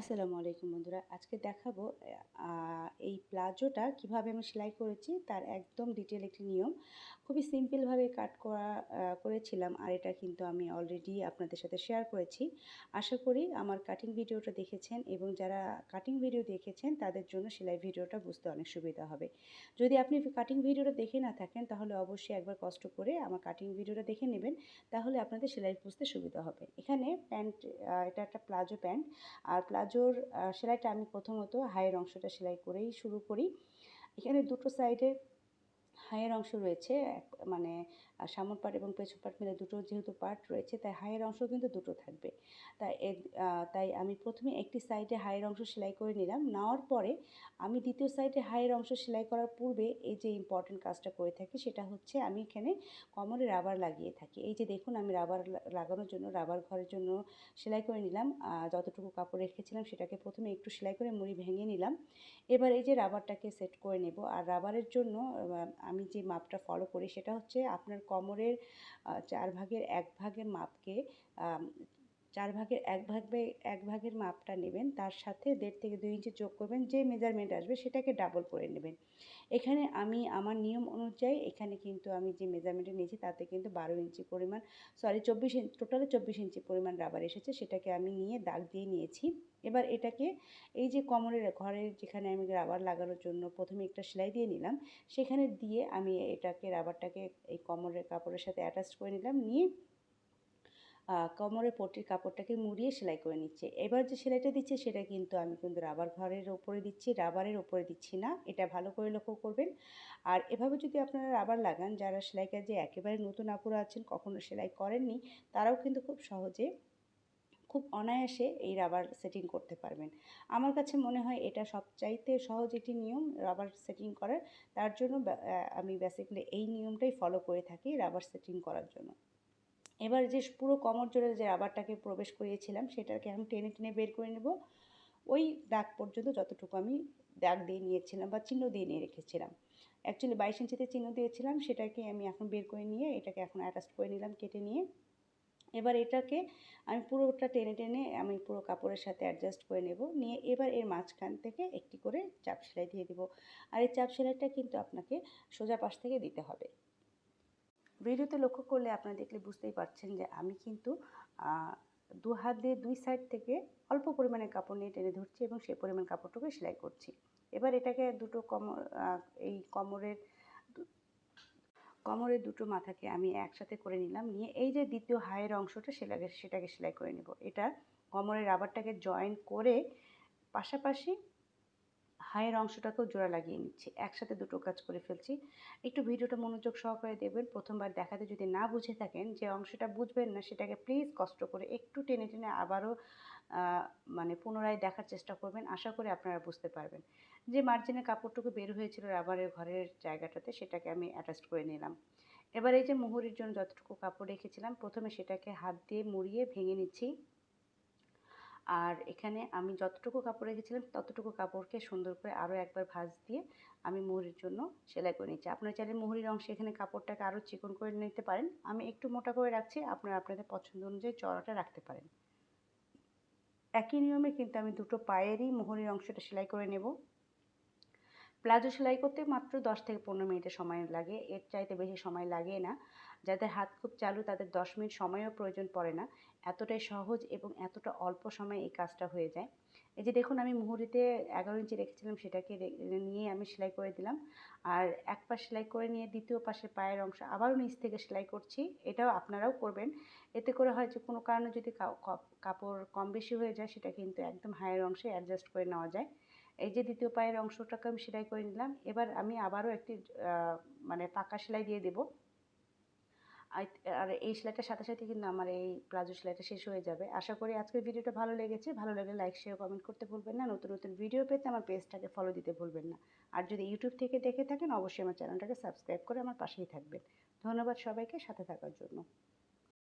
আসসালামু আলাইকুম বন্ধুরা, আজকে দেখাবো এই প্লাজোটা কিভাবে আমি সেলাই করেছি তার একদম ডিটেল একটি নিয়ম। খুবই সিম্পলভাবে কাট করেছিলাম, আর এটা কিন্তু আমি অলরেডি আপনাদের সাথে শেয়ার করেছি। আশা করি আমার কাটিং ভিডিওটা দেখেছেন, এবং যারা কাটিং ভিডিও দেখেছেন তাদের জন্য সেলাই ভিডিওটা বুঝতে অনেক সুবিধা হবে। যদি আপনি কাটিং ভিডিওটা দেখে না থাকেন তাহলে অবশ্যই একবার কষ্ট করে আমার কাটিং ভিডিওটা দেখে নেবেন, তাহলে আপনাদের সেলাই বুঝতে সুবিধা হবে। এখানে প্যান্ট, এটা একটা প্লাজো প্যান্ট। আর প্লাজোর সেলাইটা আমি প্রথমত হাইয়ের অংশটা সেলাই করেই শুরু করি। এখানে দুটো সাইডে হাইয়ের অংশ রয়েছে, মানে সামন পার্ট এবং পেছন পার্ট মিলে দুটো যেহেতু পার্ট রয়েছে, তাই হাইয়ের অংশ কিন্তু দুটো থাকবে। তাই আমি প্রথমে একটি সাইডে হাইয়ের অংশ সেলাই করে নিলাম। নেওয়ার পরে আমি দ্বিতীয় সাইডে হাইয়ের অংশ সেলাই করার পূর্বে এই যে ইম্পর্টেন্ট কাজটা করে থাকি, সেটা হচ্ছে আমি এখানে কোমরে রাবার লাগিয়ে থাকি। এই যে দেখুন, আমি রাবার লাগানোর জন্য রাবার ঘরের জন্য সেলাই করে নিলাম। যতটুকু কাপড় রেখেছিলাম সেটাকে প্রথমে একটু সেলাই করে মুড়ি ভেঙে নিলাম। এবার এই যে রাবারটাকে সেট করে নেব। আর রাবারের জন্য আমি যে মাপটা ফলো করি সেটা হচ্ছে আপনার কোমরের 4 ভাগের 1 ভাগের মাপকে, 4 ভাগের 1 ভাগের মাপটা নেবেন, তার সাথে 1.5 থেকে 2 ইঞ্চি যোগ করবেন। যে মেজারমেন্ট আসবে সেটাকে ডাবল করে নেবেন। এখানে আমি আমার নিয়ম অনুযায়ী এখানে কিন্তু আমি যে মেজারমেন্টটা নিয়েছি তাতে কিন্তু 12 ইঞ্চি পরিমাণ, সরি 24 ইঞ্চি, টোটালে 24 ইঞ্চি পরিমাণ রাবার এসেছে, সেটাকে আমি নিয়ে দাগ দিয়ে নিয়েছি। এবার এটাকে এই যে কোমরের ঘরের যেখানে আমি রাবার লাগানোর জন্য প্রথমে একটা সেলাই দিয়ে নিলাম, সেখানে দিয়ে আমি এটাকে রাবারটাকে এই কোমরের কাপড়ের সাথে অ্যাটাচ করে নিলাম। নিয়ে কোমরের পট্টির কাপড়টাকে মুড়িয়ে সেলাই করে নিচ্ছি। এবার যে সেলাইটা দিচ্ছি সেটা কিন্তু আমি রাবার ঘরের ওপরে দিচ্ছি, রাবারের ওপরে দিচ্ছি না। এটা ভালো করে লক্ষ্য করবেন। আর এভাবে যদি আপনারা রাবার লাগান, যারা সেলাই কাজে একেবারে নতুন আপুরা আছেন, কখনো সেলাই করেননি, তারাও কিন্তু খুব সহজে, খুব অনায়াসে এই রাবার সেটিং করতে পারবেন। আমার কাছে মনে হয় এটা সবচাইতে সহজ একটি নিয়ম রাবার সেটিং করার। তার জন্য আমি বেসিক্যালি এই নিয়মটাই ফলো করে থাকি রাবার সেটিং করার জন্য। এবার যে পুরো কোমর জুড়ে যে রাবারটাকে প্রবেশ করিয়েছিলাম সেটাকে আমি টেনে টেনে বের করে নেব। ওই দাগ পর্যন্ত যতটুকু আমি দাগ দিয়ে নিয়েছিলাম বা চিহ্ন দিয়ে নিয়ে রেখেছিলাম। অ্যাকচুয়ালি 22 ইঞ্চিতে চিহ্ন দিয়েছিলাম, সেটাকে আমি এখন বের করে নিয়ে এটাকে এখন অ্যাটাচ করে নিলাম কেটে নিয়ে। এবার এটাকে আমি পুরোটা টেনে টেনে আমি পুরো কাপড়ের সাথে অ্যাডজাস্ট করে নেব। নিয়ে এবার এর মাঝখান থেকে একটি করে চাপ সেলাই দিয়ে দেবো। আর এই চাপ সেলাইটা কিন্তু আপনাকে সোজা পাশ থেকে দিতে হবে। ভিডিওতে লক্ষ্য করলে আপনারা দেখলে বুঝতেই পারছেন যে আমি কিন্তু দু হাত দিয়ে দুই সাইড থেকে অল্প পরিমাণে কাপড় নিয়ে টেনে ধরছি এবং সেই পরিমাণ কাপড়টুকু সেলাই করছি। এবার এটাকে দুটো এই কোমরের দুটো মাথাকে আমি একসাথে করে নিলাম। নিয়ে এই যে দ্বিতীয় হাইয়ের অংশটা সেটাকে সেলাই করে নেব। এটা কোমরের রাবারটাকে জয়েন করে পাশাপাশি হাইয়ের অংশটাকেও জোড়া লাগিয়ে নিচ্ছি। একসাথে দুটো কাজ করে ফেলছি। একটু ভিডিওটা মনোযোগ সহকারে দেখবেন। প্রথমবার দেখাতে যদি না বুঝে থাকেন, যে অংশটা বুঝবেন না সেটাকে প্লিজ কষ্ট করে একটু টেনে টেনে আবারও মানে পুনরায় দেখার চেষ্টা করবেন। আশা করি আপনারা বুঝতে পারবেন। যে মার্জিনের কাপড়টুকু বের হয়েছিল রাবারের ঘরের জায়গাটাতে, সেটাকে আমি অ্যাটাচ করে নিলাম। এবার এই যে মুহুরির জন্য যতটুকু কাপড় রেখেছিলাম, প্রথমে সেটাকে হাত দিয়ে মুড়িয়ে ভেঙে নিচ্ছি। আর এখানে আমি যতটুকু কাপড় রেখেছিলাম ততটুকু কাপড়কে সুন্দর করে আরও একবার ভাঁজ দিয়ে আমি মুহুরির জন্য সেলাই করে নিচ্ছি। আপনারা চাইলে মুহুরির অংশে এখানে কাপড়টাকে আরও চিকন করে নিতে পারেন। আমি একটু মোটা করে রাখছি, আপনারা আপনাদের পছন্দ অনুযায়ী চওড়াটা রাখতে পারেন। একই নিয়মে কিন্তু আমি দুটো পায়েরই মুহুরির অংশটা সেলাই করে নেব। প্লাজো সেলাই করতে মাত্র 10 থেকে 15 মিনিটের সময় লাগে, এর চাইতে বেশি সময় লাগে না। যাদের হাত খুব চালু তাদের 10 মিনিট সময়ও প্রয়োজন পড়ে না। এতটাই সহজ এবং এতটা অল্প সময়ে এই কাজটা হয়ে যায়। এই যে দেখুন, আমি মুহুরিতে 11 ইঞ্চি রেখেছিলাম, সেটাকে নিয়ে আমি সেলাই করে দিলাম। আর এক পাশ সেলাই করে নিয়ে দ্বিতীয় পাশের পায়ের অংশ আবারও নিচ থেকে সেলাই করছি। এটাও আপনারাও করবেন। এতে করে হয় যে কোনো কারণে যদি কাপড় কম বেশি হয়ে যায়, সেটা কিন্তু একদম হাইয়ের অংশে অ্যাডজাস্ট করে নেওয়া যায়। এই যে দ্বিতীয় পায়ের অংশটাকে আমি সেলাই করে নিলাম। এবার আমি আবারও একটি মানে পাকা সেলাই দিয়ে দেব। আর এই সেলাইটার সাথে সাথে কিন্তু আমার এই প্লাজো সেলাইটা শেষ হয়ে যাবে। আশা করি আজকের ভিডিওটা ভালো লেগেছে। ভালো লাগলে লাইক, শেয়ার, কমেন্ট করতে ভুলবেন না। নতুন নতুন ভিডিও পেতে আমার পেজটাকে ফলো দিতে ভুলবেন না। আর যদি ইউটিউব থেকে দেখে থাকেন, অবশ্যই আমার চ্যানেলটাকে সাবস্ক্রাইব করে আমার পাশেই থাকবেন। ধন্যবাদ সবাইকে সাথে থাকার জন্য।